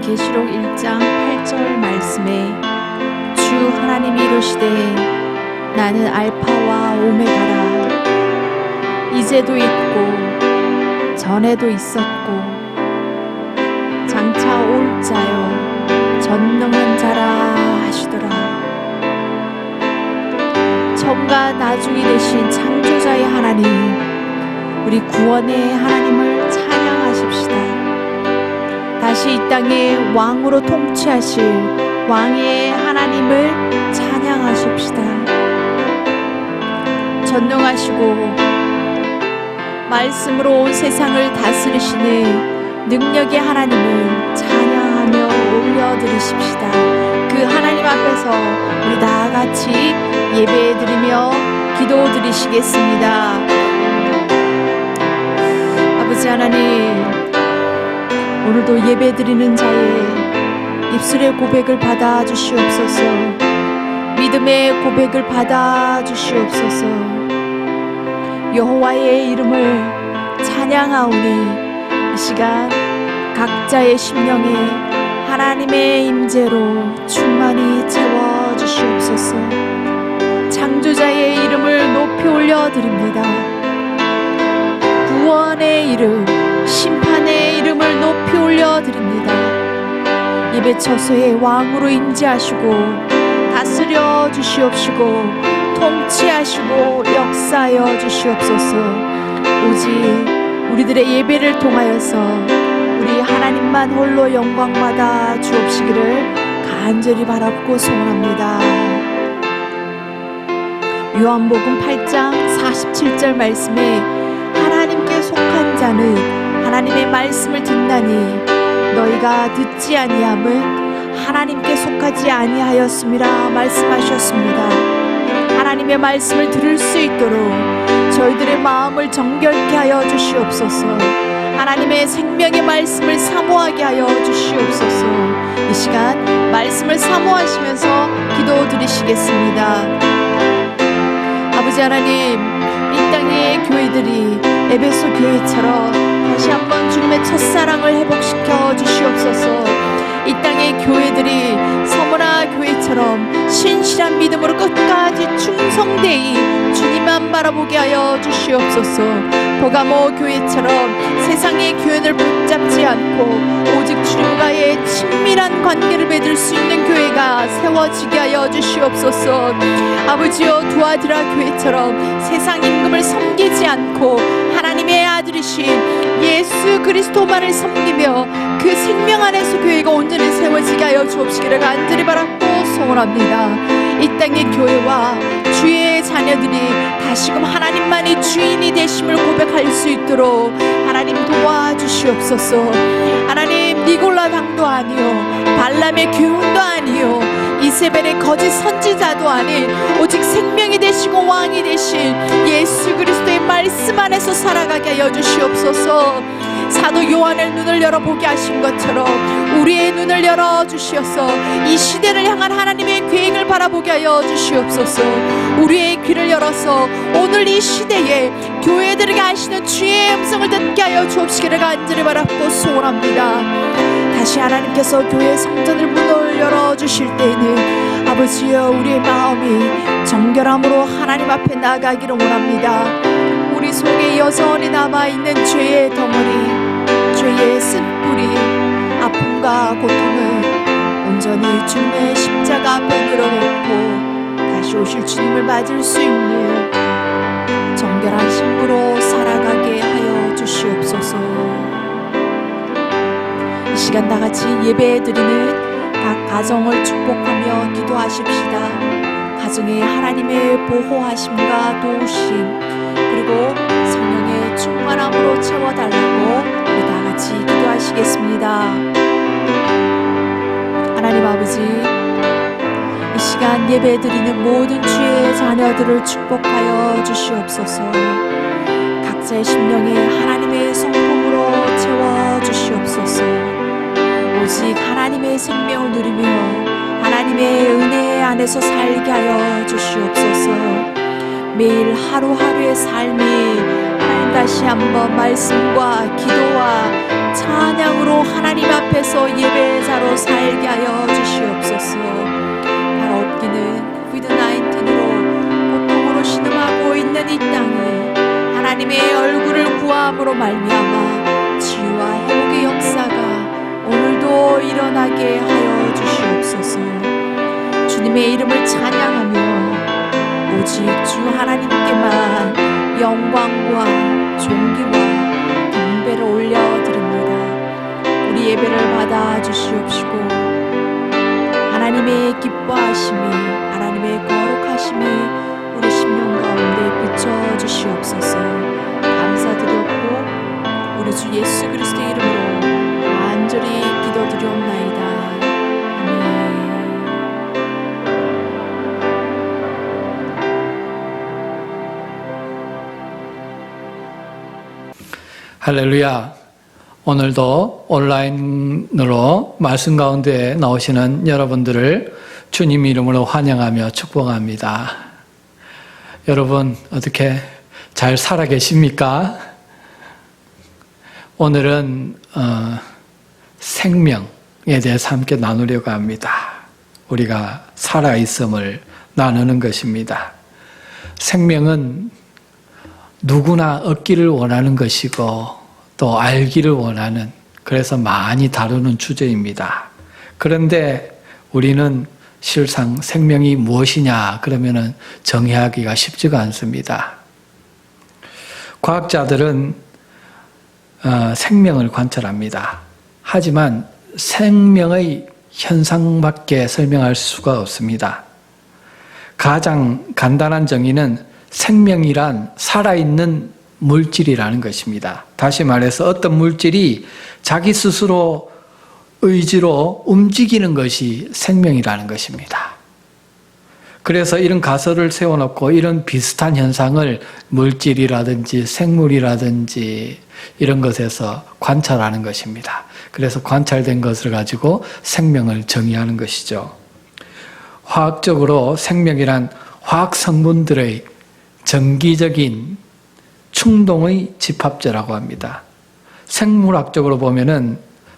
계시록 1장 8절 말씀에 주 하나님이 이르시되 나는 알파와 오메가라 이제도 있고 전에도 있었고 장차 올 자요 전능한 자라 하시더라. 처음과 나중이 되신 창조자의 하나님, 우리 구원의 하나님을 찬양하십시다. 다시 이 땅에 왕으로 통치하실 왕의 하나님을 찬양하십시다. 전능하시고 말씀으로 온 세상을 다스리시는 능력의 하나님을 찬양하며 올려드리십시다. 그 하나님 앞에서 우리 다같이 예배드리며 기도드리시겠습니다. 아버지 하나님, 오늘도 예배드리는 자의 입술의 고백을 받아주시옵소서. 믿음의 고백을 받아주시옵소서. 여호와의 이름을 찬양하오니 이 시간 각자의 심령에 하나님의 임재로 충만히 채워주시옵소서. 창조자의 이름을 높이 올려드립니다. 구원의 이름, 심판의 이름을 높이 올려드립니다. 예배 처소에 왕으로 임재하시고 다스려 주시옵시고 통치하시고 역사하여 주시옵소서. 오직 우리들의 예배를 통하여서 우리 하나님만 홀로 영광 받아 주옵시기를 간절히 바라고 소원합니다. 요한복음 8장 47절 말씀에 하나님께 속한 자는 하나님의 말씀을 듣나니 너희가 듣지 아니함은 하나님께 속하지 아니하였음이라 말씀하셨습니다. 하나님의 말씀을 들을 수 있도록 저희들의 마음을 정결케 하여 주시옵소서. 하나님의 생명의 말씀을 사모하게 하여 주시옵소서. 이 시간 말씀을 사모하시면서 기도드리시겠습니다. 아버지 하나님, 이 땅의 교회들이 에베소 교회처럼 다시 한번 주님의 첫사랑을 회복시켜 주시옵소서. 이 땅의 교회들이 서문화 교회처럼 신실한 믿음으로 끝까지 충성되이 주님만 바라보게 하여 주시옵소서. 버가모 교회처럼 세상의 교회를 붙잡지 않고 오직 주님과의 친밀한 관계를 맺을 수 있는 교회가 세워지게 하여 주시옵소서. 아버지여, 두아드라 교회처럼 세상 임금을 섬기지 않고 하나님의 아들이신 예수 그리스도만을 섬기며 그 생명 안에서 교회가 온전히 세워지게 하여 주옵시기를 간절히 바라고 소원합니다. 이 땅의 교회와 주의 자녀들이 다시금 하나님만이 주인이 되심을 고백할 수 있도록 하나님 도와주시옵소서. 하나님, 니골라 당도 아니요 발람의 교훈도 아니요 이세벨의 거짓 선지자도 아닌 오직 생명이 되시고 왕이 되신 예수 그리스도의 말씀 안에서 살아가게 하여 주시옵소서. 사도 요한의 눈을 열어보게 하신 것처럼 우리의 눈을 열어주시어서 이 시대를 향한 하나님의 계획을 바라보게 하여 주시옵소서. 우리의 귀를 열어서 오늘 이 시대에 교회들에게 하시는 주의 음성을 듣게 하여 주옵시기를 간절히 바라고 소원합니다. 다시 하나님께서 교회 성전을 문을 열어주실 때에는 아버지여, 우리의 마음이 정결함으로 하나님 앞에 나가기를 원합니다. 우리 속에 여전히 남아있는 죄의 덩어리, 죄의 쓴뿌리, 아픔과 고통을 온전히 주님의 십자가 앞에 내려놓고 다시 오실 주님을 맞을 수 있는 정결한 신부로 살아가게 하여 주시옵소서. 이 시간 다같이 예배드리는 각 가정을 축복하며 기도하십시다. 가정에 하나님의 보호하심과 도우심, 그리고 성령의 충만함으로 채워달라고 우리 다같이 기도하시겠습니다. 하나님 아버지, 이 시간 예배드리는 모든 주의 자녀들을 축복하여 주시옵소서. 각자의 심령에 하나님의 성품으로 채워주시옵소서. 오직 하나님의 생명을 누리며 하나님의 은혜 안에서 살게 하여 주시옵소서. 매일 하루하루의 삶이 하나님 다시 한번 말씀과 기도와 찬양으로 하나님 앞에서 예배자로 살게 하여 주시옵소서. 바로 없기는 코비드-19로 고통으로 신음하고 있는 이 땅에 하나님의 얼굴을 구함으로 말미암아 치유와 회복의 역사가 오늘도 일어나게 하여 주시옵소서. 주님의 이름을 찬양하며 오직 주 하나님께만 영광과 존귀와 경배를 올려드립니다. 우리 예배를 받아 주시옵시고 하나님의 기뻐하심이, 하나님의 거룩하심이 우리 심령 가운데 비춰 주시옵소서. 감사드렸고 우리 주 예수 그리스도의 이름으로 간절히 기도드리옵나이다. 할렐루야. 오늘도 온라인으로 말씀 가운데 나오시는 여러분들을 주님 이름으로 환영하며 축복합니다. 여러분 어떻게 잘 살아 계십니까? 오늘은 생명에 대해서 함께 나누려고 합니다. 우리가 살아있음을 나누는 것입니다. 생명은 누구나 얻기를 원하는 것이고 또 알기를 원하는, 그래서 많이 다루는 주제입니다. 그런데 우리는 실상 생명이 무엇이냐 그러면은 정의하기가 쉽지가 않습니다. 과학자들은 생명을 관찰합니다. 하지만 생명의 현상밖에 설명할 수가 없습니다. 가장 간단한 정의는 생명이란 살아있는 물질이라는 것입니다. 다시 말해서 어떤 물질이 자기 스스로 의지로 움직이는 것이 생명이라는 것입니다. 그래서 이런 가설을 세워놓고 이런 비슷한 현상을 물질이라든지 생물이라든지 이런 것에서 관찰하는 것입니다. 그래서 관찰된 것을 가지고 생명을 정의하는 것이죠. 화학적으로 생명이란 화학 성분들의 정기적인 충동의 집합체라고 합니다. 생물학적으로 보면은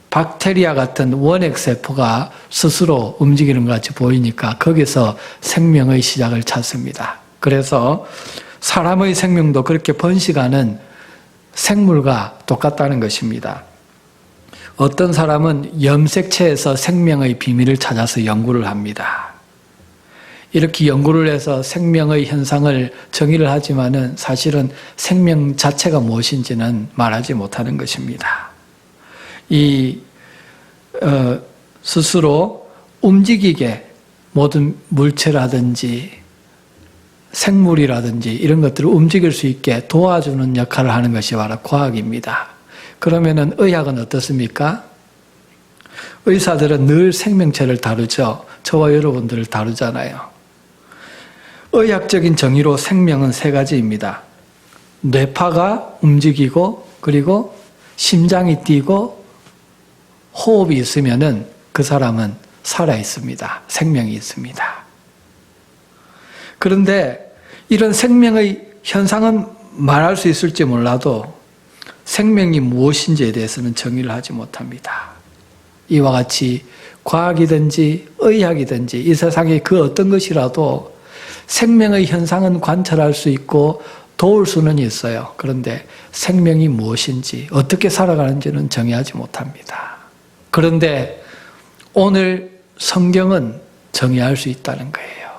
박테리아 같은 원핵세포가 스스로 움직이는 것 같이 보이니까 거기서 생명의 시작을 찾습니다. 그래서 사람의 생명도 그렇게 번식하는 생물과 똑같다는 것입니다. 어떤 사람은 염색체에서 생명의 비밀을 찾아서 연구를 합니다. 이렇게 연구를 해서 생명의 현상을 정의를 하지만은 사실은 생명 자체가 무엇인지는 말하지 못하는 것입니다. 스스로 움직이게 모든 물체라든지 생물이라든지 이런 것들을 움직일 수 있게 도와주는 역할을 하는 것이 바로 과학입니다. 그러면은 의학은 어떻습니까? 의사들은 늘 생명체를 다루죠. 저와 여러분들을 다루잖아요. 의학적인 정의로 생명은 세 가지입니다. 뇌파가 움직이고 그리고 심장이 뛰고 호흡이 있으면은 그 사람은 살아 있습니다. 생명이 있습니다. 그런데 이런 생명의 현상은 말할 수 있을지 몰라도 생명이 무엇인지에 대해서는 정의를 하지 못합니다. 이와 같이 과학이든지 의학이든지 이 세상의 그 어떤 것이라도 생명의 현상은 관찰할 수 있고 도울 수는 있어요. 그런데 생명이 무엇인지 어떻게 살아가는지는 정의하지 못합니다. 그런데 오늘 성경은 정의할 수 있다는 거예요.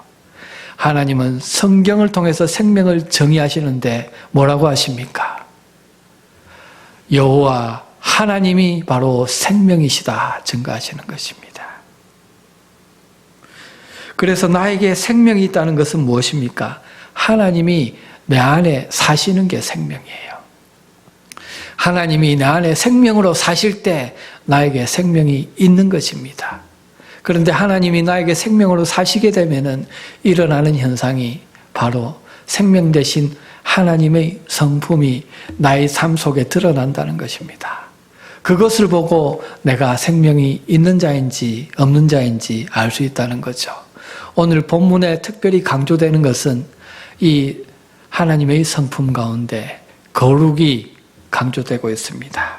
하나님은 성경을 통해서 생명을 정의하시는데 뭐라고 하십니까? 여호와 하나님이 바로 생명이시다 증거하시는 것입니다. 그래서 나에게 생명이 있다는 것은 무엇입니까? 하나님이 내 안에 사시는 게 생명이에요. 하나님이 내 안에 생명으로 사실 때 나에게 생명이 있는 것입니다. 그런데 하나님이 나에게 생명으로 사시게 되면은 일어나는 현상이 바로 생명 대신 하나님의 성품이 나의 삶 속에 드러난다는 것입니다. 그것을 보고 내가 생명이 있는 자인지 없는 자인지 알 수 있다는 거죠. 오늘 본문에 특별히 강조되는 것은 이 하나님의 성품 가운데 거룩이 강조되고 있습니다.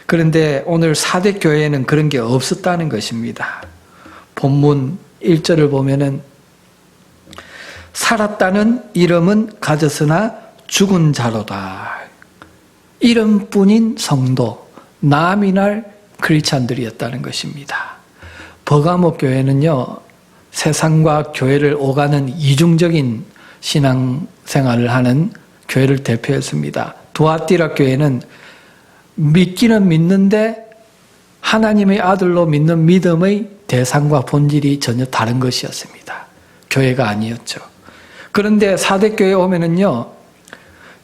그런데 오늘 사대 교회에는 그런 게 없었다는 것입니다. 본문 1절을 보면은 살았다는 이름은 가졌으나 죽은 자로다. 이름뿐인 성도, 나미날 크리스찬들이었다는 것입니다. 버가모 교회는요, 세상과 교회를 오가는 이중적인 신앙생활을 하는 교회를 대표했습니다. 두아티라 교회는 믿기는 믿는데 하나님의 아들로 믿는 믿음의 대상과 본질이 전혀 다른 것이었습니다. 교회가 아니었죠. 그런데 사대교회에 오면은요,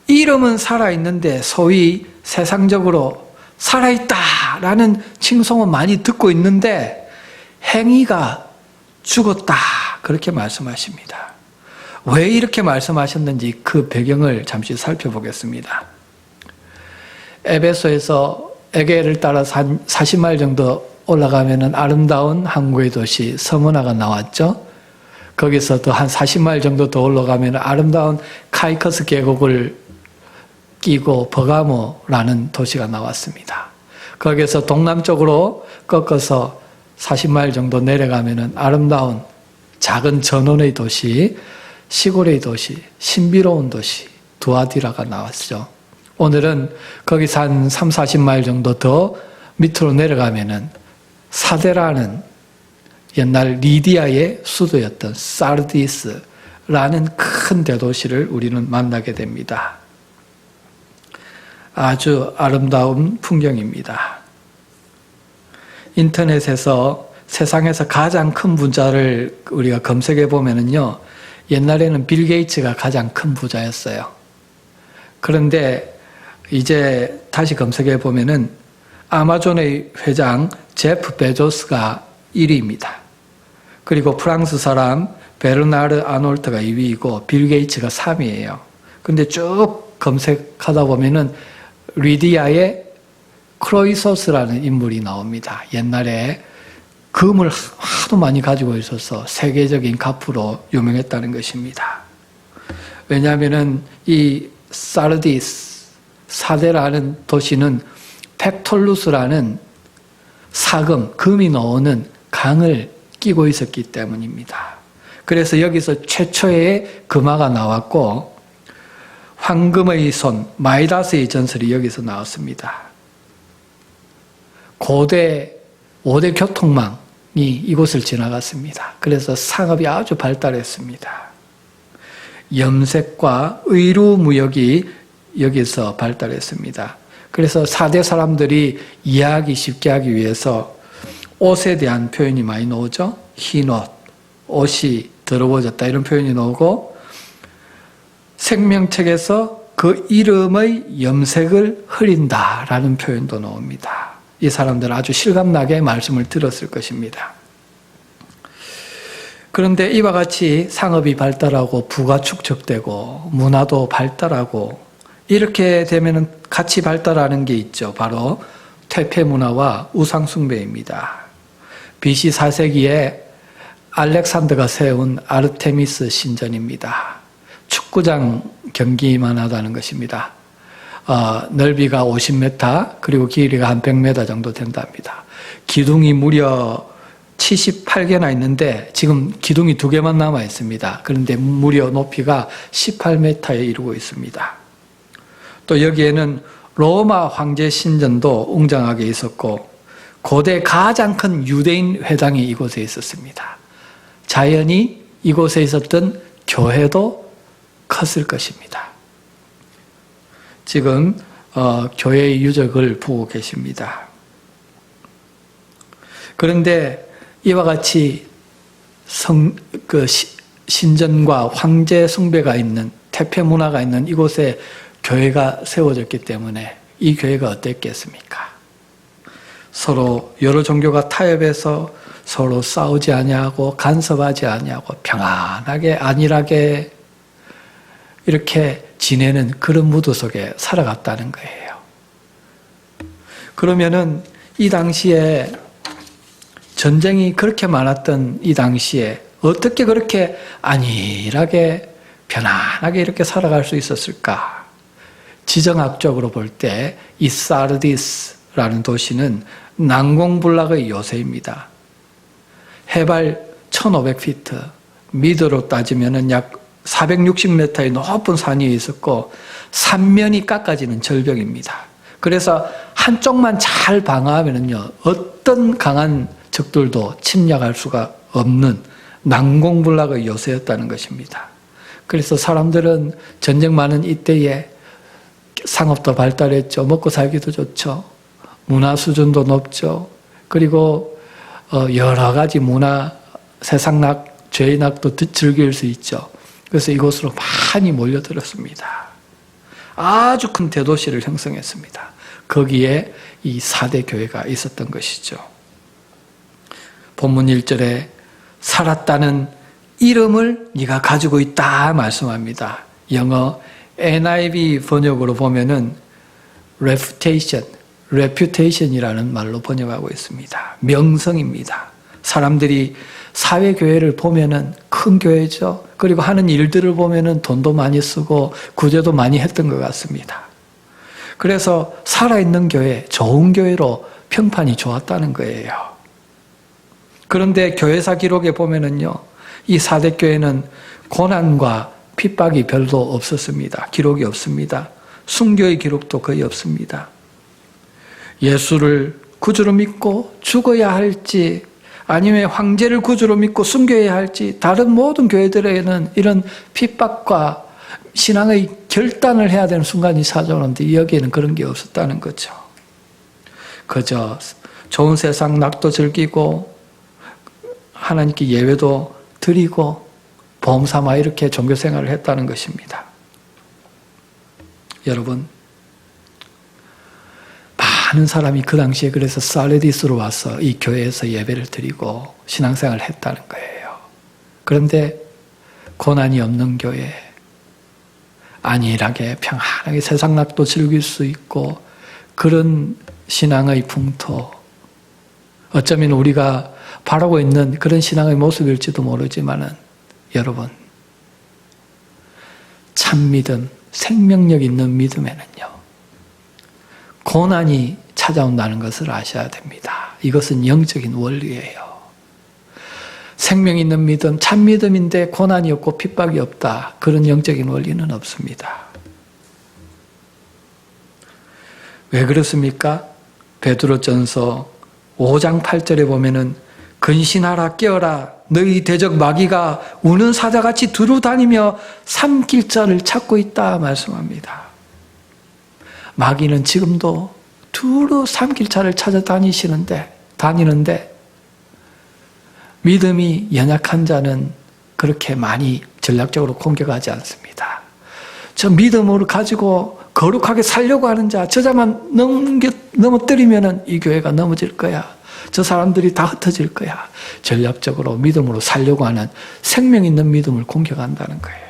이름은 살아있는데 소위 세상적으로 살아있다라는 칭송은 많이 듣고 있는데 행위가 죽었다, 그렇게 말씀하십니다. 왜 이렇게 말씀하셨는지 그 배경을 잠시 살펴보겠습니다. 에베소에서 에게를 따라서 한 40마일 정도 올라가면은 아름다운 항구의 도시 서머나가 나왔죠. 거기서 또 한 40마일 정도 더 올라가면 아름다운 카이커스 계곡을 끼고 버가모라는 도시가 나왔습니다. 거기서 동남쪽으로 꺾어서 40마일 정도 내려가면 아름다운 작은 전원의 도시, 시골의 도시, 신비로운 도시 두아디라가 나왔죠. 오늘은 거기서 한 3, 40마일 정도 더 밑으로 내려가면은 사데라는 옛날 리디아의 수도였던 사르디스라는 큰 대도시를 우리는 만나게 됩니다. 아주 아름다운 풍경입니다. 인터넷에서 세상에서 가장 큰 부자를 우리가 검색해 보면은요, 옛날에는 빌 게이츠가 가장 큰 부자였어요. 그런데 이제 다시 검색해 보면은 아마존의 회장 제프 베조스가 1위입니다. 그리고 프랑스 사람 베르나르 아놀트가 2위이고 빌 게이츠가 3위예요. 근데 쭉 검색하다 보면은 리디아의 크로이소스라는 인물이 나옵니다. 옛날에 금을 하도 많이 가지고 있어서 세계적인 갑부로 유명했다는 것입니다. 왜냐하면은 이 사르디스, 사데라는 도시는 펙톨루스라는 사금, 금이 나오는 강을 끼고 있었기 때문입니다. 그래서 여기서 최초의 금화가 나왔고 황금의 손, 마이다스의 전설이 여기서 나왔습니다. 고대 5대 교통망이 이곳을 지나갔습니다. 그래서 상업이 아주 발달했습니다. 염색과 의류 무역이 여기서 발달했습니다. 그래서 4대 사람들이 이해하기 쉽게 하기 위해서 옷에 대한 표현이 많이 나오죠. 흰 옷, 옷이 더러워졌다 이런 표현이 나오고 생명책에서 그 이름의 염색을 흐린다라는 표현도 나옵니다. 이 사람들은 아주 실감나게 말씀을 들었을 것입니다. 그런데 이와 같이 상업이 발달하고 부가 축적되고 문화도 발달하고 이렇게 되면 같이 발달하는 게 있죠. 바로 퇴폐 문화와 우상 숭배입니다. BC 4세기에 알렉산더가 세운 아르테미스 신전입니다. 축구장 경기만 하다는 것입니다. 넓이가 50m 그리고 길이가 한 100m 정도 된답니다. 기둥이 무려 78개나 있는데 지금 기둥이 2개만 남아 있습니다. 그런데 무려 높이가 18m에 이르고 있습니다. 또 여기에는 로마 황제 신전도 웅장하게 있었고 고대 가장 큰 유대인 회당이 이곳에 있었습니다. 자연히 이곳에 있었던 교회도 컸을 것입니다. 지금 교회의 유적을 보고 계십니다. 그런데 이와 같이 신전과 황제 숭배가 있는 태폐 문화가 있는 이곳에 교회가 세워졌기 때문에 이 교회가 어땠겠습니까? 서로 여러 종교가 타협해서 서로 싸우지 아니하고 간섭하지 아니하고 평안하게 안일하게 이렇게 지내는 그런 무드 속에 살아갔다는 거예요. 그러면은 이 당시에 전쟁이 그렇게 많았던 이 당시에 어떻게 그렇게 안일하게 편안하게 이렇게 살아갈 수 있었을까? 지정학적으로 볼 때 이 사르디스 사르디스라는 도시는 난공불락의 요새입니다. 해발 1500피트, 미터로 따지면 약 460m의 높은 산 위에 있었고 산면이 깎아지는 절벽입니다. 그래서 한쪽만 잘 방어하면요, 어떤 강한 적들도 침략할 수가 없는 난공불락의 요새였다는 것입니다. 그래서 사람들은 전쟁 많은 이때에 상업도 발달했죠. 먹고 살기도 좋죠. 문화 수준도 높죠. 그리고 여러 가지 문화, 세상락, 죄인학도 즐길 수 있죠. 그래서 이곳으로 많이 몰려들었습니다. 아주 큰 대도시를 형성했습니다. 거기에 이 4대 교회가 있었던 것이죠. 본문 1절에 살았다는 이름을 네가 가지고 있다 말씀합니다. 영어 NIV 번역으로 보면은 reputation이라는 말로 번역하고 있습니다. 명성입니다. 사람들이 사회교회를 보면은 큰 교회죠. 그리고 하는 일들을 보면은 돈도 많이 쓰고 구제도 많이 했던 것 같습니다. 그래서 살아있는 교회, 좋은 교회로 평판이 좋았다는 거예요. 그런데 교회사 기록에 보면은요, 이 4대 교회는 고난과 핍박이 별로 없었습니다. 기록이 없습니다. 순교의 기록도 거의 없습니다. 예수를 구주로 믿고 죽어야 할지 아니면 황제를 구주로 믿고 순교해야 할지 다른 모든 교회들에는 이런 핍박과 신앙의 결단을 해야 되는 순간이 찾아오는데 여기에는 그런 게 없었다는 거죠. 그저 좋은 세상 낙도 즐기고 하나님께 예배도 드리고 보험 삼아 이렇게 종교생활을 했다는 것입니다. 여러분, 많은 사람이 그 당시에 그래서 사르디스로 와서 이 교회에서 예배를 드리고 신앙생활을 했다는 거예요. 그런데 고난이 없는 교회, 안일하게 평안하게 세상락도 즐길 수 있고 그런 신앙의 풍토, 어쩌면 우리가 바라고 있는 그런 신앙의 모습일지도 모르지만은 여러분, 참 믿음, 생명력 있는 믿음에는요, 고난이 찾아온다는 것을 아셔야 됩니다. 이것은 영적인 원리예요. 생명 있는 믿음, 참 믿음인데 고난이 없고 핍박이 없다. 그런 영적인 원리는 없습니다. 왜 그렇습니까? 베드로전서 5장 8절에 보면은 근신하라 깨어라 너희 대적 마귀가 우는 사자같이 두루 다니며 삼킬 자를 찾고 있다 말씀합니다. 마귀는 지금도 두루 삼킬 자를 찾아 다니는데 믿음이 연약한 자는 그렇게 많이 전략적으로 공격하지 않습니다. 저 믿음을 가지고 거룩하게 살려고 하는 자, 저 자만 넘어뜨리면 이 교회가 넘어질 거야. 저 사람들이 다 흩어질 거야. 전략적으로 믿음으로 살려고 하는 생명 있는 믿음을 공격한다는 거예요.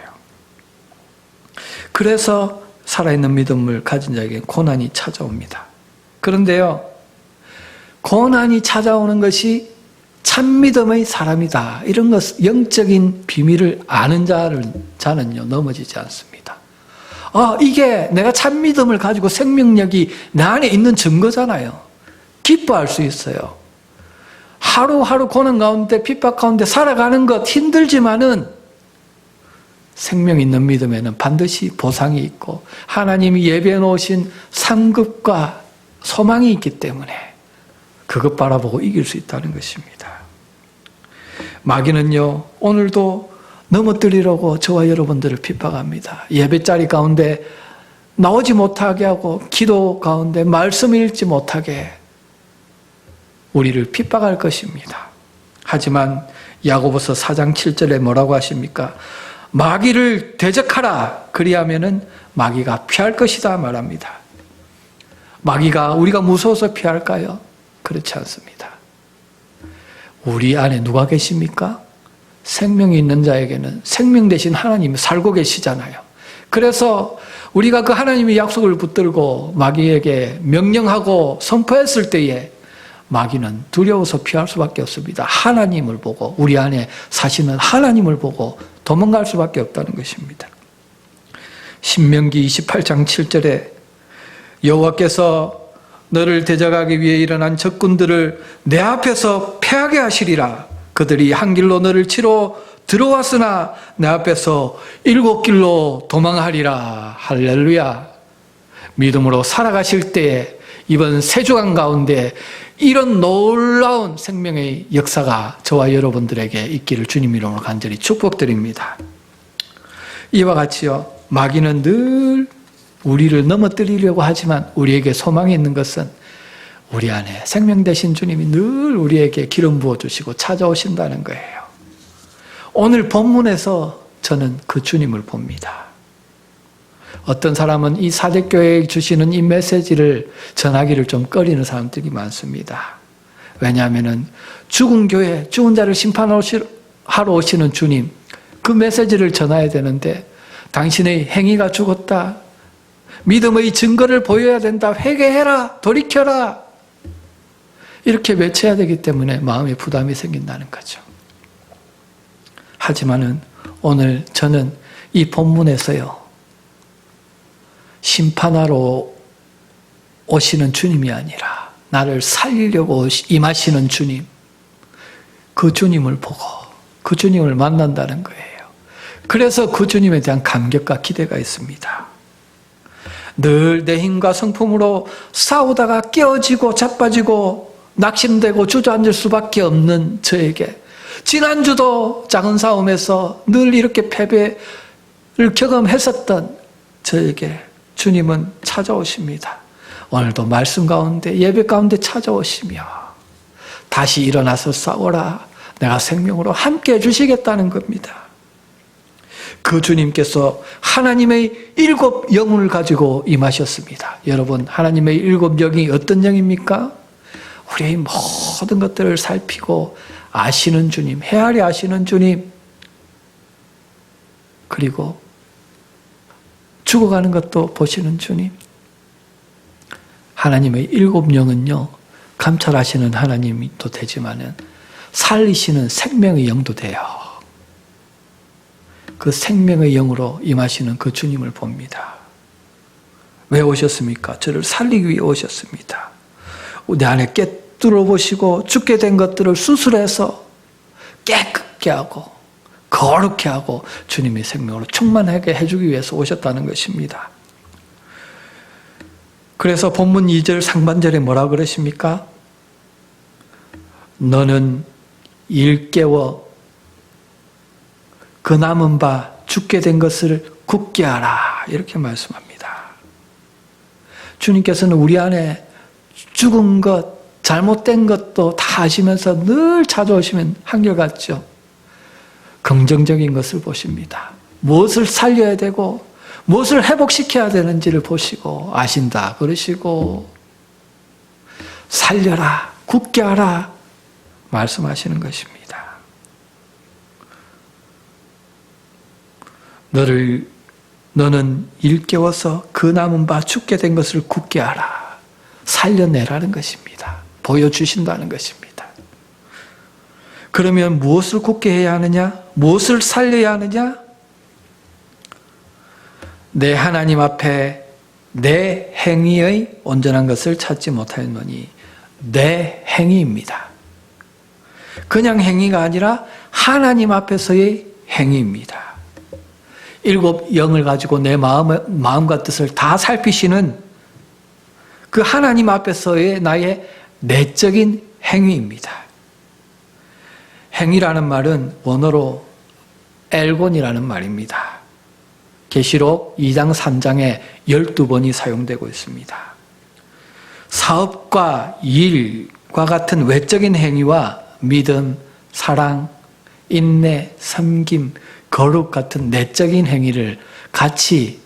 그래서 살아있는 믿음을 가진 자에게 고난이 찾아옵니다. 그런데요, 고난이 찾아오는 것이 참 믿음의 사람이다. 이런 것, 영적인 비밀을 아는 자는요, 넘어지지 않습니다. 이게 내가 참 믿음을 가지고 생명력이 내 안에 있는 증거잖아요. 기뻐할 수 있어요. 하루하루 고난 가운데 핍박 가운데 살아가는 것 힘들지만은 생명 있는 믿음에는 반드시 보상이 있고 하나님이 예배해 놓으신 상급과 소망이 있기 때문에 그것 바라보고 이길 수 있다는 것입니다. 마귀는요, 오늘도 넘어뜨리려고 저와 여러분들을 핍박합니다. 예배자리 가운데 나오지 못하게 하고 기도 가운데 말씀 읽지 못하게 우리를 핍박할 것입니다. 하지만 야고보서 4장 7절에 뭐라고 하십니까? 마귀를 대적하라. 그리하면은 마귀가 피할 것이다 말합니다. 마귀가 우리가 무서워서 피할까요? 그렇지 않습니다. 우리 안에 누가 계십니까? 생명이 있는 자에게는 생명 대신 하나님이 살고 계시잖아요. 그래서 우리가 그 하나님의 약속을 붙들고 마귀에게 명령하고 선포했을 때에 마귀는 두려워서 피할 수밖에 없습니다. 하나님을 보고 우리 안에 사시는 하나님을 보고 도망갈 수밖에 없다는 것입니다. 신명기 28장 7절에 여호와께서 너를 대적하기 위해 일어난 적군들을 내 앞에서 패하게 하시리라. 그들이 한 길로 너를 치러 들어왔으나 내 앞에서 7길로 도망하리라. 할렐루야. 믿음으로 살아가실 때에 이번 세 주간 가운데 이런 놀라운 생명의 역사가 저와 여러분들에게 있기를 주님 이름으로 간절히 축복드립니다. 이와 같이요, 마귀는 늘 우리를 넘어뜨리려고 하지만 우리에게 소망이 있는 것은 우리 안에 생명 되신 주님이 늘 우리에게 기름 부어주시고 찾아오신다는 거예요. 오늘 본문에서 저는 그 주님을 봅니다. 어떤 사람은 이 사대교회에 주시는 이 메시지를 전하기를 좀 꺼리는 사람들이 많습니다. 왜냐하면 죽은 교회, 죽은 자를 심판하러 오시는 주님, 그 메시지를 전해야 되는데 당신의 행위가 죽었다, 믿음의 증거를 보여야 된다, 회개해라, 돌이켜라, 이렇게 외쳐야 되기 때문에 마음에 부담이 생긴다는 거죠. 하지만은 오늘 저는 이 본문에서요, 심판하러 오시는 주님이 아니라 나를 살리려고 임하시는 주님, 그 주님을 보고 그 주님을 만난다는 거예요. 그래서 그 주님에 대한 감격과 기대가 있습니다. 늘 내 힘과 성품으로 싸우다가 깨어지고 자빠지고 낙심되고 주저앉을 수밖에 없는 저에게, 지난주도 작은 싸움에서 늘 이렇게 패배를 경험했었던 저에게 주님은 찾아오십니다. 오늘도 말씀 가운데, 예배 가운데 찾아오시며 다시 일어나서 싸워라, 내가 생명으로 함께 해주시겠다는 겁니다. 그 주님께서 하나님의 7 영을 가지고 임하셨습니다. 여러분, 하나님의 7 영이 어떤 영입니까? 우리의 모든 것들을 살피고 아시는 주님, 헤아리 아시는 주님, 그리고 죽어가는 것도 보시는 주님. 하나님의 7 영은요, 감찰하시는 하나님도 되지만은 살리시는 생명의 영도 돼요. 그 생명의 영으로 임하시는 그 주님을 봅니다. 왜 오셨습니까? 저를 살리기 위해 오셨습니다. 내 안에 깨뚫어 보시고 죽게 된 것들을 수술해서 깨끗게 하고 거룩게 하고 주님의 생명으로 충만하게 해주기 위해서 오셨다는 것입니다. 그래서 본문 2절 상반절에 뭐라 그러십니까? 너는 일깨워 그 남은 바 죽게 된 것을 굳게 하라, 이렇게 말씀합니다. 주님께서는 우리 안에 죽은 것, 잘못된 것도 다 아시면서 늘 찾아오시면 한결같죠. 긍정적인 것을 보십니다. 무엇을 살려야 되고 무엇을 회복시켜야 되는지를 보시고 아신다 그러시고 살려라, 굳게 하라 말씀하시는 것입니다. 너는 일깨워서 그 남은 바 죽게 된 것을 굳게 하라, 살려내라는 것입니다. 보여주신다는 것입니다. 그러면 무엇을 굳게 해야 하느냐? 무엇을 살려야 하느냐? 내 하나님 앞에 내 행위의 온전한 것을 찾지 못하였노니, 내 행위입니다. 그냥 행위가 아니라 하나님 앞에서의 행위입니다. 7 영을 가지고 내 마음과 뜻을 다 살피시는 그 하나님 앞에서의 나의 내적인 행위입니다. 행위라는 말은 원어로 엘곤이라는 말입니다. 계시록 2장 3장에 12번이 사용되고 있습니다. 사업과 일과 같은 외적인 행위와 믿음, 사랑, 인내, 섬김, 거룩 같은 내적인 행위를 같이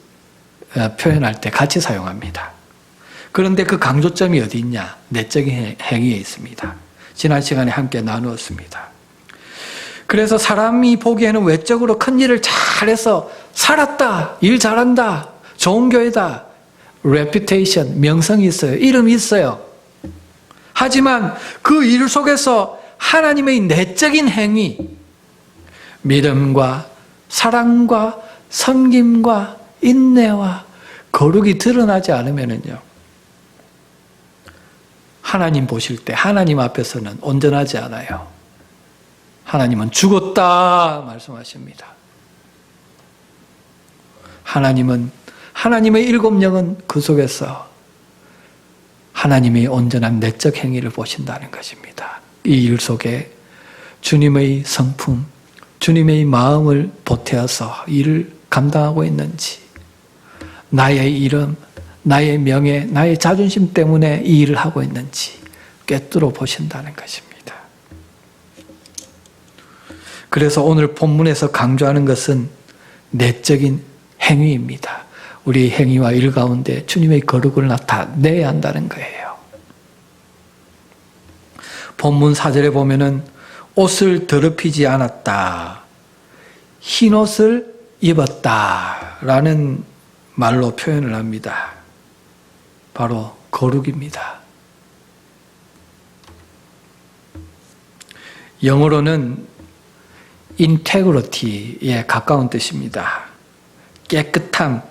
표현할 때 같이 사용합니다. 그런데 그 강조점이 어디 있냐? 내적인 행위에 있습니다. 지난 시간에 함께 나누었습니다. 그래서 사람이 보기에는 외적으로 큰 일을 잘해서 살았다, 일 잘한다, 좋은 교회다, reputation, 명성이 있어요, 이름이 있어요. 하지만 그 일 속에서 하나님의 내적인 행위, 믿음과 사랑과 섬김과 인내와 거룩이 드러나지 않으면요, 하나님 보실 때 하나님 앞에서는 온전하지 않아요. 하나님은 죽었다 말씀하십니다. 하나님의 일곱 영은 그 속에서 하나님의 온전한 내적 행위를 보신다는 것입니다. 이 일 속에 주님의 성품, 주님의 마음을 보태어서 일을 감당하고 있는지, 나의 이름, 나의 명예, 나의 자존심 때문에 이 일을 하고 있는지 꿰뚫어 보신다는 것입니다. 그래서 오늘 본문에서 강조하는 것은 내적인 행위입니다. 우리의 행위와 일 가운데 주님의 거룩을 나타내야 한다는 거예요. 본문 4절에 보면은 옷을 더럽히지 않았다, 흰 옷을 입었다 라는 말로 표현을 합니다. 바로 거룩입니다. 영어로는 인테그리티에 가까운 뜻입니다. 깨끗함,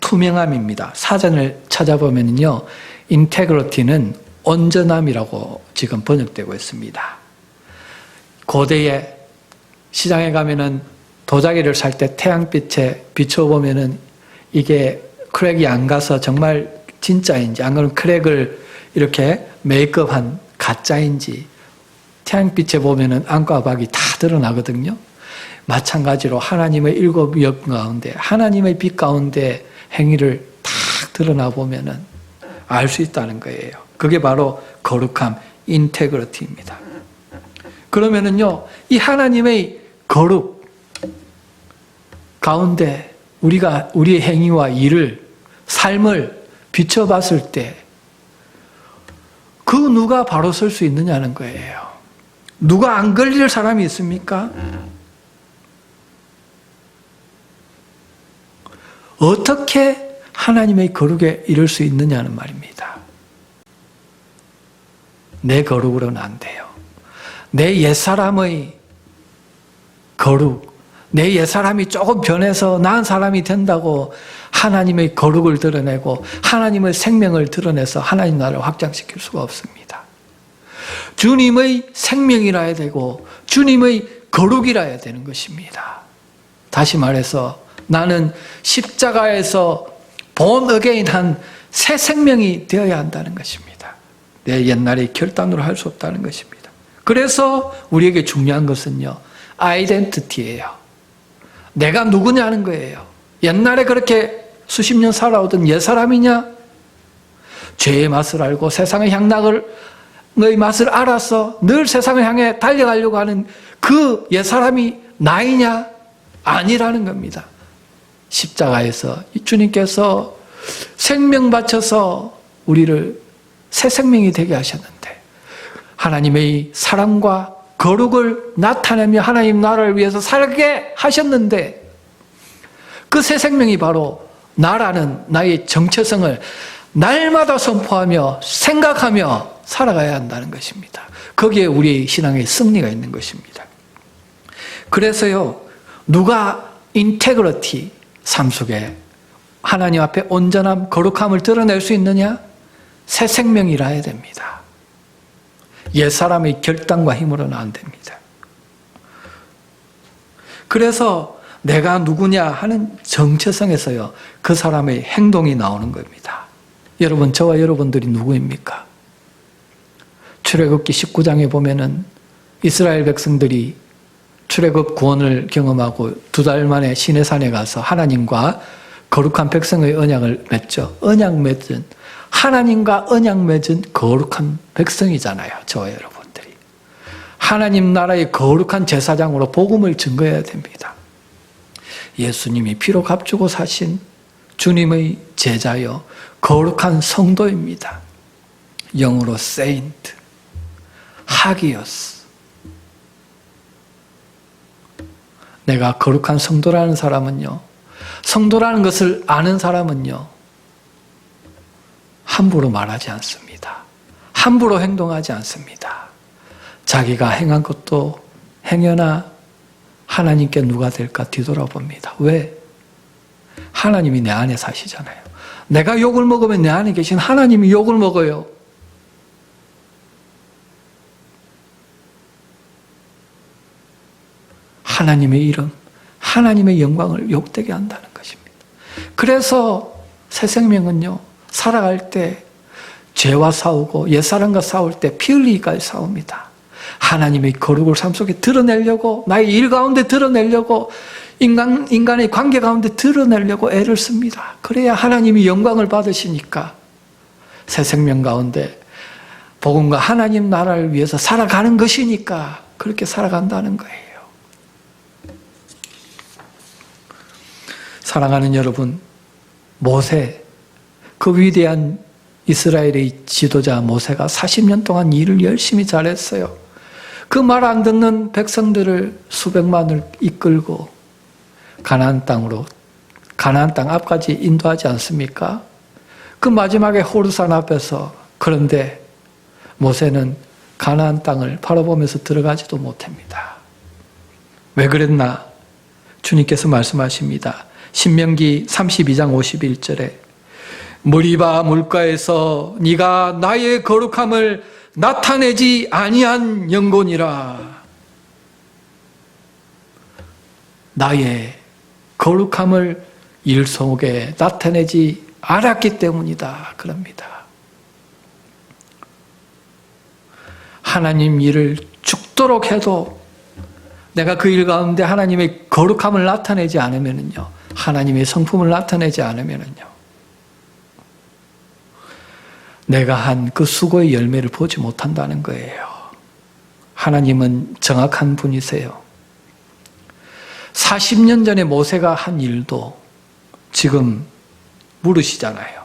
투명함입니다. 사전을 찾아보면요, 인테그리티는 온전함이라고 지금 번역되고 있습니다. 고대에 시장에 가면은 도자기를 살 때 태양빛에 비춰보면은 이게 크랙이 안 가서 정말 진짜인지, 안 그러면 크랙을 이렇게 메이크업한 가짜인지 태양빛에 보면은 안과 박이 다 드러나거든요. 마찬가지로 하나님의 일곱 영 가운데, 하나님의 빛 가운데 행위를 다 드러나 보면은 알 수 있다는 거예요. 그게 바로 거룩함, 인테그리티입니다. 그러면은요, 이 하나님의 거룩 가운데 우리의 행위와 일을, 삶을 비춰봤을 때 그 누가 바로 설 수 있느냐는 거예요. 누가 안 걸릴 사람이 있습니까? 어떻게 하나님의 거룩에 이를 수 있느냐는 말입니다. 내 거룩으로는 안 돼요. 내 옛사람의 거룩, 내 옛사람이 조금 변해서 나은 사람이 된다고 하나님의 거룩을 드러내고 하나님의 생명을 드러내서 하나님 나라를 확장시킬 수가 없습니다. 주님의 생명이라야 되고 주님의 거룩이라야 되는 것입니다. 다시 말해서 나는 십자가에서 본 어게인한 새 생명이 되어야 한다는 것입니다. 내 옛날의 결단으로 할 수 없다는 것입니다. 그래서 우리에게 중요한 것은요, 아이덴티티예요. 내가 누구냐는 거예요. 옛날에 그렇게 수십 년 살아오던 옛사람이냐? 죄의 맛을 알고 세상의 향락의 맛을 알아서 늘 세상을 향해 달려가려고 하는 그 옛사람이 나이냐? 아니라는 겁니다. 십자가에서 주님께서 생명 바쳐서 우리를 새 생명이 되게 하셨는데, 하나님의 사랑과 거룩을 나타내며 하나님 나라를 위해서 살게 하셨는데, 그 새 생명이 바로 나라는 나의 정체성을 날마다 선포하며 생각하며 살아가야 한다는 것입니다. 거기에 우리의 신앙의 승리가 있는 것입니다. 그래서요, 누가 인테그리티, 삶 속에 하나님 앞에 온전함, 거룩함을 드러낼 수 있느냐? 새 생명이라 해야 됩니다. 옛사람의 결단과 힘으로는 안 됩니다. 그래서 내가 누구냐 하는 정체성에서요, 그 사람의 행동이 나오는 겁니다. 여러분, 저와 여러분들이 누구입니까? 출애굽기 19장에 보면은 이스라엘 백성들이 출애굽 구원을 경험하고 2달 만에 시내산에 가서 하나님과 거룩한 백성의 언약을 맺죠. 언약 맺은, 하나님과 언약 맺은 거룩한 백성이잖아요, 저와 여러분들이. 하나님 나라의 거룩한 제사장으로 복음을 증거해야 됩니다. 예수님이 피로 값주고 사신 주님의 제자여 거룩한 성도입니다. 영어로 saint, 하기오스. 내가 거룩한 성도라는 사람은요, 성도라는 것을 아는 사람은요, 함부로 말하지 않습니다. 함부로 행동하지 않습니다. 자기가 행한 것도 행여나 하나님께 누가 될까 뒤돌아봅니다. 왜? 하나님이 내 안에 사시잖아요. 내가 욕을 먹으면 내 안에 계신 하나님이 욕을 먹어요. 하나님의 이름, 하나님의 영광을 욕되게 한다는 것입니다. 그래서 새 생명은요, 살아갈 때 죄와 싸우고 옛사람과 싸울 때 피 흘리기까지 싸웁니다. 하나님의 거룩을 삶 속에 드러내려고, 나의 일 가운데 드러내려고, 인간의 관계 가운데 드러내려고 애를 씁니다. 그래야 하나님이 영광을 받으시니까 새 생명 가운데 복음과 하나님 나라를 위해서 살아가는 것이니까 그렇게 살아간다는 거예요. 사랑하는 여러분, 모세, 그 위대한 이스라엘의 지도자 모세가 40년 동안 일을 열심히 잘했어요. 그 말 안 듣는 백성들을 수백만을 이끌고 가나안 땅 앞까지 인도하지 않습니까? 그 마지막에 호르산 앞에서, 그런데 모세는 가나안 땅을 바라보면서 들어가지도 못합니다. 왜 그랬나? 주님께서 말씀하십니다. 신명기 32장 51절에 무리바 물가에서 네가 나의 거룩함을 나타내지 아니한 영혼이라. 나의 거룩함을 일 속에 나타내지 않았기 때문이다. 그럽니다. 하나님 일을 죽도록 해도 내가 그 일 가운데 하나님의 거룩함을 나타내지 않으면요, 하나님의 성품을 나타내지 않으면요, 내가 한 그 수고의 열매를 보지 못한다는 거예요. 하나님은 정확한 분이세요. 40년 전에 모세가 한 일도 지금 물으시잖아요.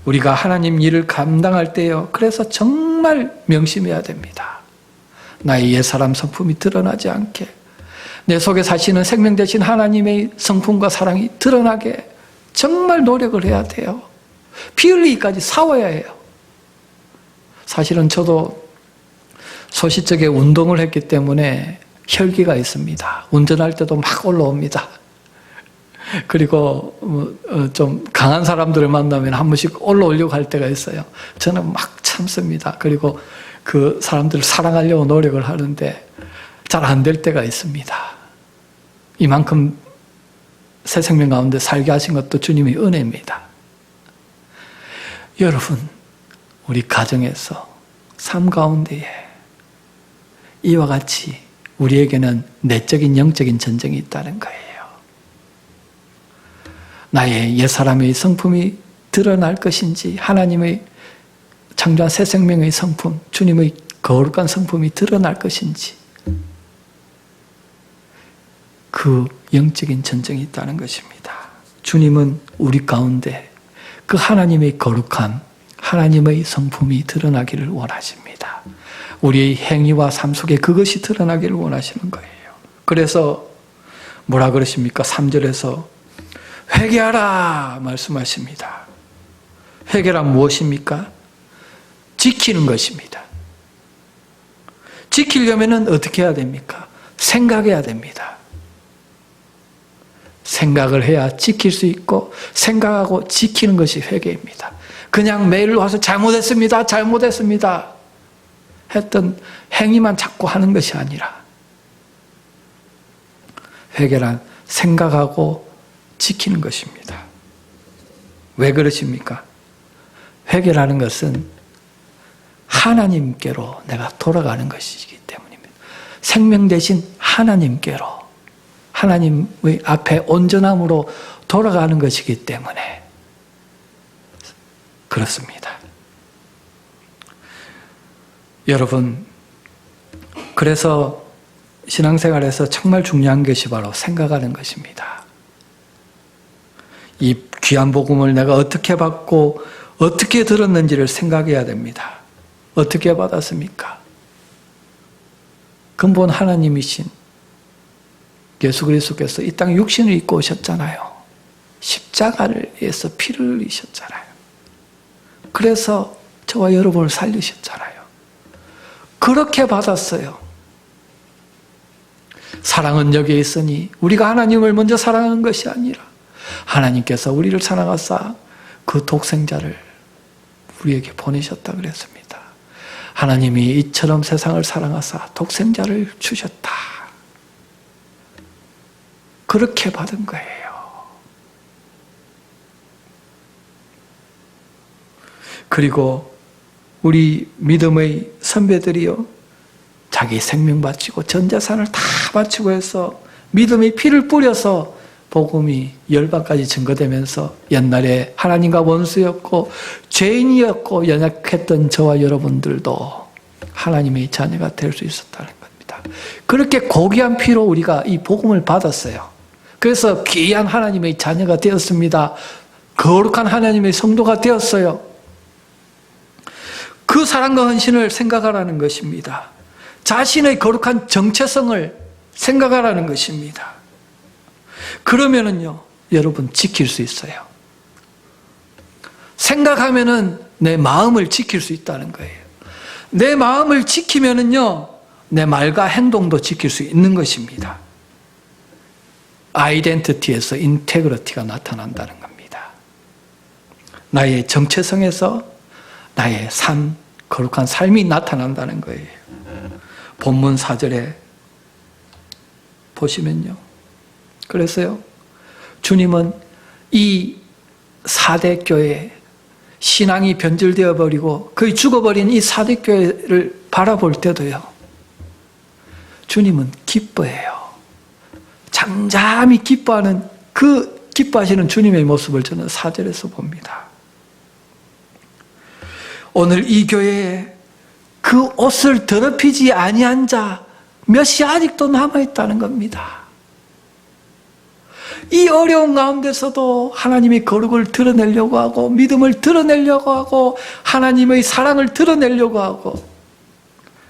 우리가 하나님 일을 감당할 때요, 그래서 정말 명심해야 됩니다. 나의 옛사람 성품이 드러나지 않게, 내 속에 사시는 생명 되신 하나님의 성품과 사랑이 드러나게 정말 노력을 해야 돼요. 피 흘리기까지 싸워야 해요. 사실은 저도 소시적에 운동을 했기 때문에 혈기가 있습니다. 운전할 때도 막 올라옵니다. 그리고 좀 강한 사람들을 만나면 한 번씩 올라오려고 할 때가 있어요. 저는 막 참습니다. 그리고 그 사람들을 사랑하려고 노력을 하는데 잘 안 될 때가 있습니다. 이만큼 새 생명 가운데 살게 하신 것도 주님의 은혜입니다. 여러분, 우리 가정에서 삶 가운데에 이와 같이 우리에게는 내적인 영적인 전쟁이 있다는 거예요. 나의 옛사람의 성품이 드러날 것인지, 하나님의 창조한 새 생명의 성품, 주님의 거룩한 성품이 드러날 것인지, 그 영적인 전쟁이 있다는 것입니다. 주님은 우리 가운데 그 하나님의 거룩함, 하나님의 성품이 드러나기를 원하십니다. 우리의 행위와 삶 속에 그것이 드러나기를 원하시는 거예요. 그래서 뭐라 그러십니까? 3절에서 회개하라 말씀하십니다. 회개란 무엇입니까? 지키는 것입니다. 지키려면 어떻게 해야 됩니까? 생각해야 됩니다. 생각을 해야 지킬 수 있고, 생각하고 지키는 것이 회개입니다. 그냥 매일 와서 잘못했습니다, 잘못했습니다 했던 행위만 자꾸 하는 것이 아니라, 회개란 생각하고 지키는 것입니다. 왜 그러십니까? 회개라는 것은 하나님께로 내가 돌아가는 것이기 때문입니다. 생명 대신 하나님께로, 하나님의 앞에 온전함으로 돌아가는 것이기 때문에 그렇습니다. 여러분, 그래서 신앙생활에서 정말 중요한 것이 바로 생각하는 것입니다. 이 귀한 복음을 내가 어떻게 받고 어떻게 들었는지를 생각해야 됩니다. 어떻게 받았습니까? 근본 하나님이신 예수 그리스도께서 이 땅에 육신을 입고 오셨잖아요. 십자가를 위해서 피를 흘리셨잖아요. 그래서 저와 여러분을 살리셨잖아요. 그렇게 받았어요. 사랑은 여기에 있으니 우리가 하나님을 먼저 사랑하는 것이 아니라 하나님께서 우리를 사랑하사 그 독생자를 우리에게 보내셨다 그랬습니다. 하나님이 이처럼 세상을 사랑하사 독생자를 주셨다. 그렇게 받은 거예요. 그리고 우리 믿음의 선배들이요, 자기 생명 바치고 전 재산을 다 바치고 해서 믿음의 피를 뿌려서 복음이 열방까지 증거되면서 옛날에 하나님과 원수였고 죄인이었고 연약했던 저와 여러분들도 하나님의 자녀가 될 수 있었다는 겁니다. 그렇게 고귀한 피로 우리가 이 복음을 받았어요. 그래서 귀한 하나님의 자녀가 되었습니다. 거룩한 하나님의 성도가 되었어요. 그 사랑과 헌신을 생각하라는 것입니다. 자신의 거룩한 정체성을 생각하라는 것입니다. 그러면은요, 여러분 지킬 수 있어요. 생각하면은 내 마음을 지킬 수 있다는 거예요. 내 마음을 지키면은요, 내 말과 행동도 지킬 수 있는 것입니다. 아이덴티티에서 인테그리티가 나타난다는 겁니다. 나의 정체성에서 나의 거룩한 삶이 나타난다는 거예요. 본문 4절에 보시면요. 그래서요, 주님은 이 4대 교회, 신앙이 변질되어 버리고 거의 죽어버린 이 4대 교회를 바라볼 때도요, 주님은 기뻐해요. 잠잠히 기뻐하는, 그 기뻐하시는 주님의 모습을 저는 4절에서 봅니다. 오늘 이 교회에 그 옷을 더럽히지 아니한 자 몇이 아직도 남아있다는 겁니다. 이 어려운 가운데서도 하나님의 거룩을 드러내려고 하고 믿음을 드러내려고 하고 하나님의 사랑을 드러내려고 하고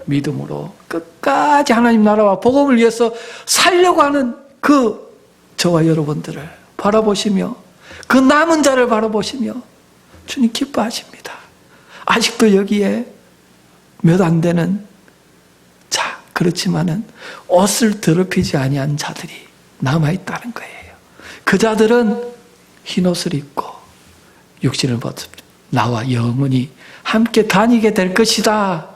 믿음으로 끝까지 하나님 나라와 복음을 위해서 살려고 하는 그 저와 여러분들을 바라보시며 그 남은 자를 바라보시며 주님 기뻐하십니다. 아직도 여기에 몇 안 되는 자, 그렇지만은 옷을 더럽히지 아니한 자들이 남아있다는 거예요. 그 자들은 흰옷을 입고 육신을 벗어 나와 영원히 함께 다니게 될 것이다.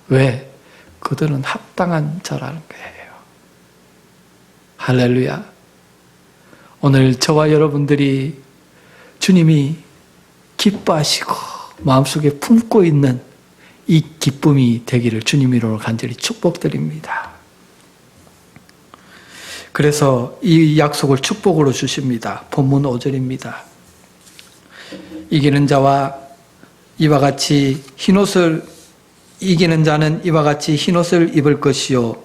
왜? 그들은 합당한 자라는 거예요. 할렐루야. 오늘 저와 여러분들이 주님이 기뻐하시고 마음속에 품고 있는 이 기쁨이 되기를 주님 이름으로 간절히 축복드립니다. 그래서 이 약속을 축복으로 주십니다. 본문 5절입니다. 이기는 자와 이와 같이 흰옷을 이기는 자는 이와 같이 흰옷을 입을 것이요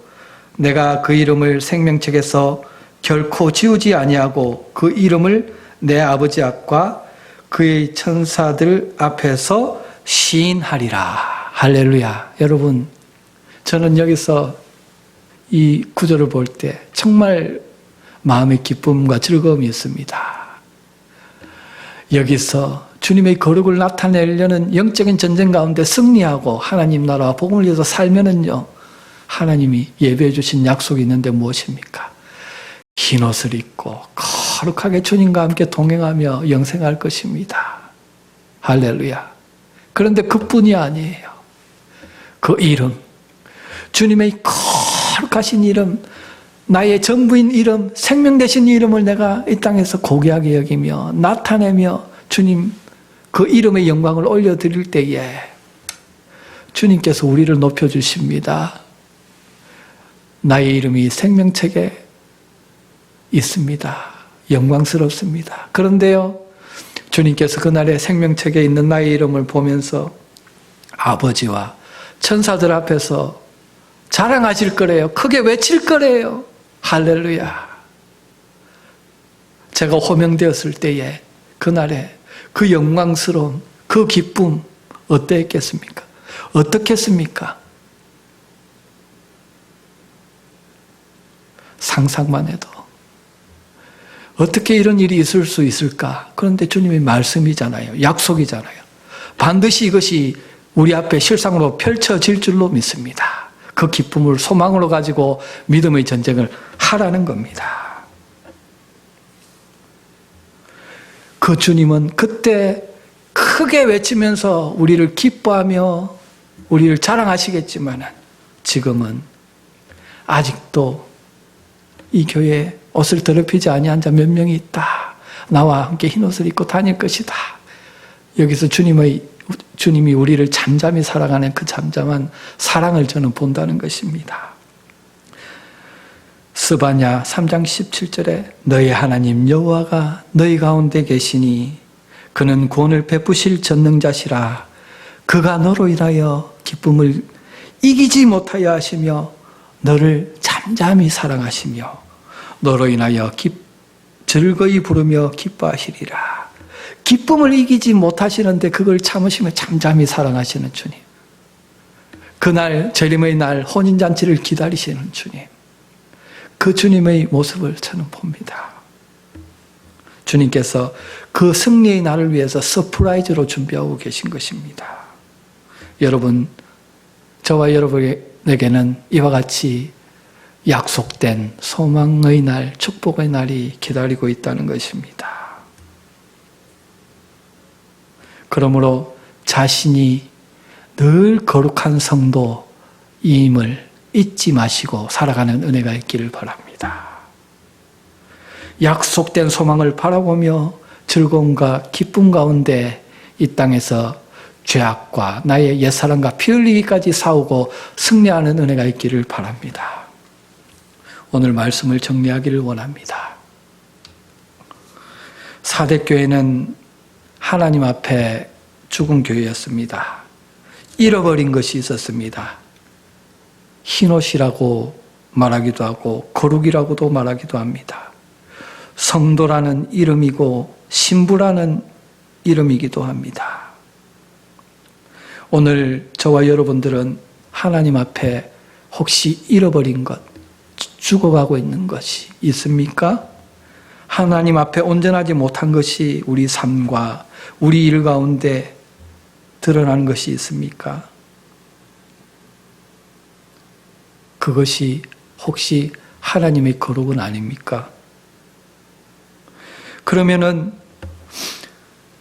내가 그 이름을 생명책에서 결코 지우지 아니하고 그 이름을 내 아버지 앞과 그의 천사들 앞에서 시인하리라. 할렐루야. 여러분, 저는 여기서 이 구절을 볼 때 정말 마음의 기쁨과 즐거움이 있습니다. 여기서 주님의 거룩을 나타내려는 영적인 전쟁 가운데 승리하고 하나님 나라와 복음을 위해서 살면은요, 하나님이 예배해 주신 약속이 있는데 무엇입니까? 흰옷을 입고 거룩하게 주님과 함께 동행하며 영생할 것입니다. 할렐루야. 그런데 그뿐이 아니에요. 그 이름, 주님의 거룩하신 이름, 나의 전부인 이름, 생명 되신 이름을 내가 이 땅에서 고귀하게 여기며 나타내며 주님 그 이름의 영광을 올려드릴 때에 주님께서 우리를 높여주십니다. 나의 이름이 생명책에 있습니다. 영광스럽습니다. 그런데요, 주님께서 그날의 생명책에 있는 나의 이름을 보면서 아버지와 천사들 앞에서 자랑하실 거래요. 크게 외칠 거래요. 할렐루야. 제가 호명되었을 때에 그날에 그 영광스러움, 그 기쁨 어땠겠습니까? 어떻겠습니까? 상상만 해도 어떻게 이런 일이 있을 수 있을까? 그런데 주님의 말씀이잖아요. 약속이잖아요. 반드시 이것이 우리 앞에 실상으로 펼쳐질 줄로 믿습니다. 그 기쁨을 소망으로 가지고 믿음의 전쟁을 하라는 겁니다. 그 주님은 그때 크게 외치면서 우리를 기뻐하며 우리를 자랑하시겠지만 지금은 아직도 이 교회에 옷을 더럽히지 아니한 자 몇 명이 있다. 나와 함께 흰 옷을 입고 다닐 것이다. 여기서 주님이 우리를 잠잠히 사랑하는 그 잠잠한 사랑을 저는 본다는 것입니다. 스바냐 3장 17절에 너희 하나님 여호와가 너희 가운데 계시니 그는 구원을 베푸실 전능자시라. 그가 너로 인하여 기쁨을 이기지 못하여 하시며 너를 잠잠히 사랑하시며 너로 인하여 즐거이 부르며 기뻐하시리라. 기쁨을 이기지 못하시는데 그걸 참으시며 잠잠히 사랑하시는 주님. 그날 재림의 날 혼인잔치를 기다리시는 주님. 그 주님의 모습을 저는 봅니다. 주님께서 그 승리의 날을 위해서 서프라이즈로 준비하고 계신 것입니다. 여러분, 저와 여러분에게는 이와 같이 약속된 소망의 날, 축복의 날이 기다리고 있다는 것입니다. 그러므로 자신이 늘 거룩한 성도임을 잊지 마시고 살아가는 은혜가 있기를 바랍니다. 약속된 소망을 바라보며 즐거움과 기쁨 가운데 이 땅에서 죄악과 나의 옛사람과 피 흘리기까지 싸우고 승리하는 은혜가 있기를 바랍니다. 오늘 말씀을 정리하기를 원합니다. 사대교회는 하나님 앞에 죽은 교회였습니다. 잃어버린 것이 있었습니다. 흰옷이라고 말하기도 하고 거룩이라고도 말하기도 합니다. 성도라는 이름이고 신부라는 이름이기도 합니다. 오늘 저와 여러분들은 하나님 앞에 혹시 잃어버린 것, 죽어가고 있는 것이 있습니까? 하나님 앞에 온전하지 못한 것이 우리 삶과 우리 일 가운데 드러나는 것이 있습니까? 그것이 혹시 하나님의 거룩은 아닙니까? 그러면은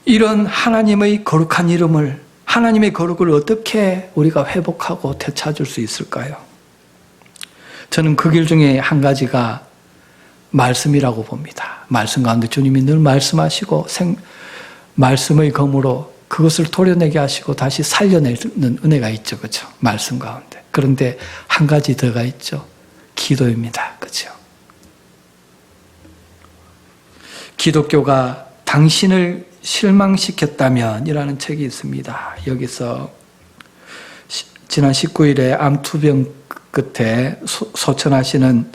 이런 하나님의 거룩한 이름을, 하나님의 거룩을 어떻게 우리가 회복하고 되찾을 수 있을까요? 저는 그 길 중에 한 가지가 말씀이라고 봅니다. 말씀 가운데 주님이 늘 말씀하시고 말씀의 검으로 그것을 도려내게 하시고 다시 살려내는 은혜가 있죠. 그렇죠? 말씀 가운데. 그런데 한 가지 더가 있죠. 기도입니다. 그렇죠? 기독교가 당신을 실망시켰다면 이라는 책이 있습니다. 여기서 지난 19일에 암투병 끝에 소천하시는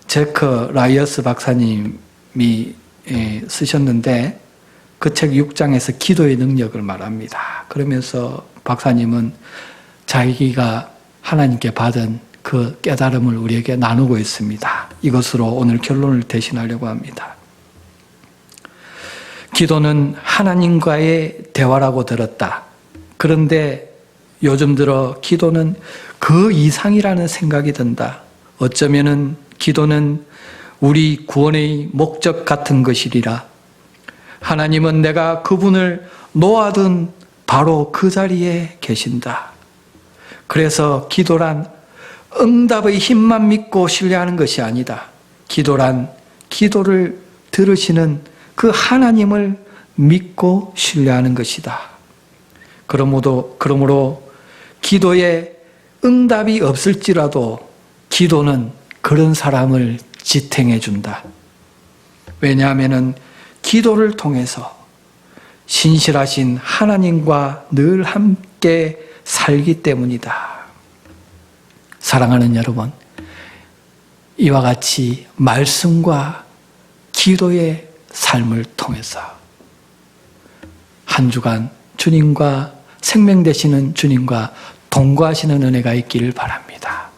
제크 라이어스 박사님이 쓰셨는데 그 책 6장에서 기도의 능력을 말합니다. 그러면서 박사님은 자기가 하나님께 받은 그 깨달음을 우리에게 나누고 있습니다. 이것으로 오늘 결론을 대신하려고 합니다. 기도는 하나님과의 대화라고 들었다. 그런데 요즘 들어 기도는 그 이상이라는 생각이 든다. 어쩌면은 기도는 우리 구원의 목적 같은 것이리라. 하나님은 내가 그분을 놓아둔 바로 그 자리에 계신다. 그래서 기도란 응답의 힘만 믿고 신뢰하는 것이 아니다. 기도란 기도를 들으시는 그 하나님을 믿고 신뢰하는 것이다. 그러므로 기도에 응답이 없을지라도 기도는 그런 사람을 지탱해 준다. 왜냐하면 기도를 통해서 신실하신 하나님과 늘 함께 살기 때문이다. 사랑하는 여러분, 이와 같이 말씀과 기도의 삶을 통해서 한 주간 주님과 생명 되시는 주님과 동거하시는 은혜가 있기를 바랍니다.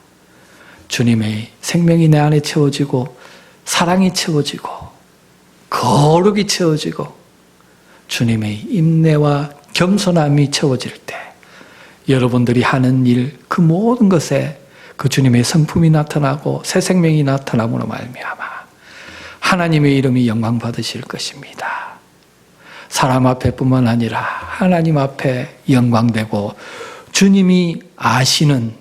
주님의 생명이 내 안에 채워지고 사랑이 채워지고 거룩이 채워지고 주님의 인내와 겸손함이 채워질 때 여러분들이 하는 일 그 모든 것에 그 주님의 성품이 나타나고 새 생명이 나타남으로 말미암아 하나님의 이름이 영광 받으실 것입니다. 사람 앞에뿐만 아니라 하나님 앞에 영광되고 주님이 아시는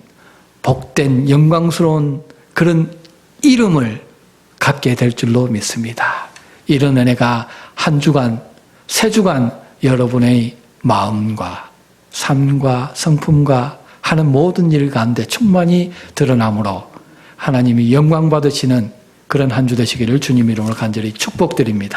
복된 영광스러운 그런 이름을 갖게 될 줄로 믿습니다. 이런 은혜가 한 주간, 세 주간 여러분의 마음과 삶과 성품과 하는 모든 일 가운데 충만히 드러나므로 하나님이 영광 받으시는 그런 한 주 되시기를 주님 이름으로 간절히 축복드립니다.